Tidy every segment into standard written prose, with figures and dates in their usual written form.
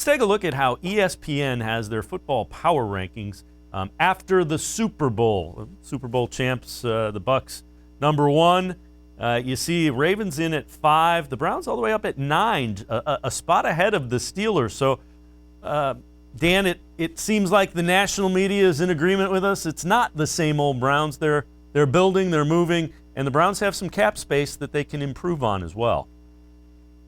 take a look at how ESPN has their football power rankings after the Super Bowl. Super Bowl champs, the Bucs, number 1. You see Ravens in at 5, the Browns all the way up at 9, a spot ahead of the Steelers. So, Dan, it seems like the national media is in agreement with us. It's not the same old Browns. They're building, they're moving, and the Browns have some cap space that they can improve on as well.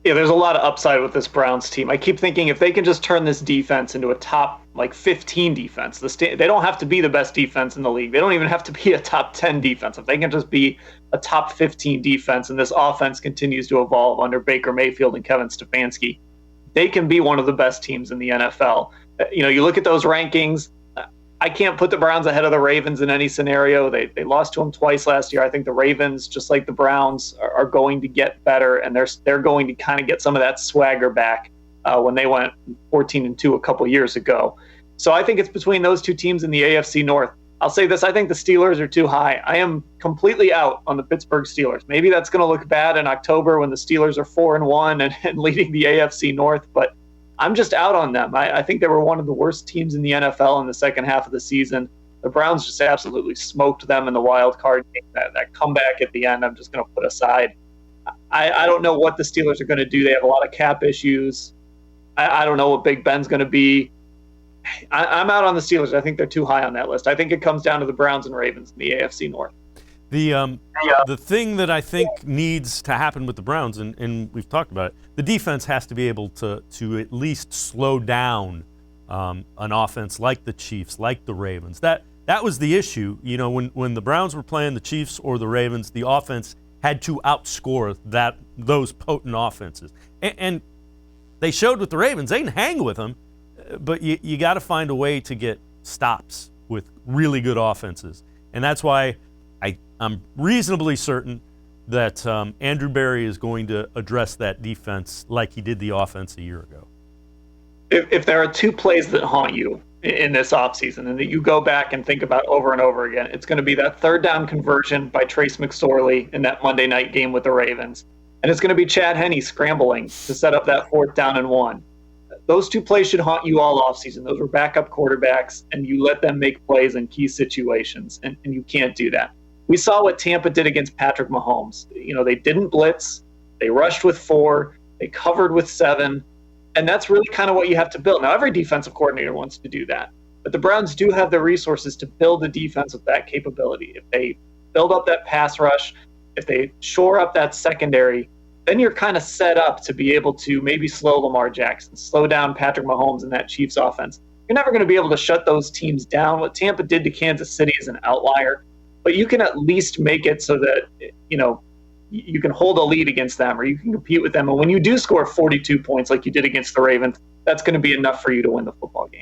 Yeah, there's a lot of upside with this Browns team. I keep thinking if they can just turn this defense into a top 15 defense, they don't have to be the best defense in the league. They don't even have to be a top 10 defense. If they can just be a top 15 defense and this offense continues to evolve under Baker Mayfield and Kevin Stefanski, they can be one of the best teams in the NFL. You look at those rankings, I can't put the Browns ahead of the Ravens in any scenario. They lost to them twice last year. I think the Ravens, just like the Browns, are going to get better, and they're going to kind of get some of that swagger back when they went 14-2 a couple years ago. So I think it's between those two teams in the AFC North. I'll say this, I think the Steelers are too high. I am completely out on the Pittsburgh Steelers. Maybe that's going to look bad in October when the Steelers are 4-1 and leading the AFC North, but I'm just out on them. I think they were one of the worst teams in the NFL in the second half of the season. The Browns just absolutely smoked them in the wild card game. That comeback at the end, I'm just going to put aside. I don't know what the Steelers are going to do. They have a lot of cap issues. I don't know what Big Ben's going to be. I'm out on the Steelers. I think they're too high on that list. I think it comes down to the Browns and Ravens in the AFC North. The thing that I think needs to happen with the Browns, and we've talked about it, the defense has to be able to at least slow down an offense like the Chiefs, like the Ravens. That was the issue. When the Browns were playing the Chiefs or the Ravens, the offense had to outscore those potent offenses. And they showed with the Ravens, they can hang with them, but you got to find a way to get stops with really good offenses. And that's why I'm reasonably certain that Andrew Berry is going to address that defense like he did the offense a year ago. If there are two plays that haunt you in this offseason and that you go back and think about over and over again, it's going to be that third down conversion by Trace McSorley in that Monday night game with the Ravens. And it's going to be Chad Henne scrambling to set up that 4th down and 1. Those two plays should haunt you all offseason. Those were backup quarterbacks, and you let them make plays in key situations, and you can't do that. We saw what Tampa did against Patrick Mahomes. They didn't blitz. They rushed with 4. They covered with 7. And that's really kind of what you have to build. Now, every defensive coordinator wants to do that. But the Browns do have the resources to build a defense with that capability. If they build up that pass rush, if they shore up that secondary, then you're kind of set up to be able to maybe slow Lamar Jackson, slow down Patrick Mahomes and that Chiefs offense. You're never going to be able to shut those teams down. What Tampa did to Kansas City is an outlier. But you can at least make it so that, you can hold a lead against them or you can compete with them. And when you do score 42 points like you did against the Ravens, that's going to be enough for you to win the football game.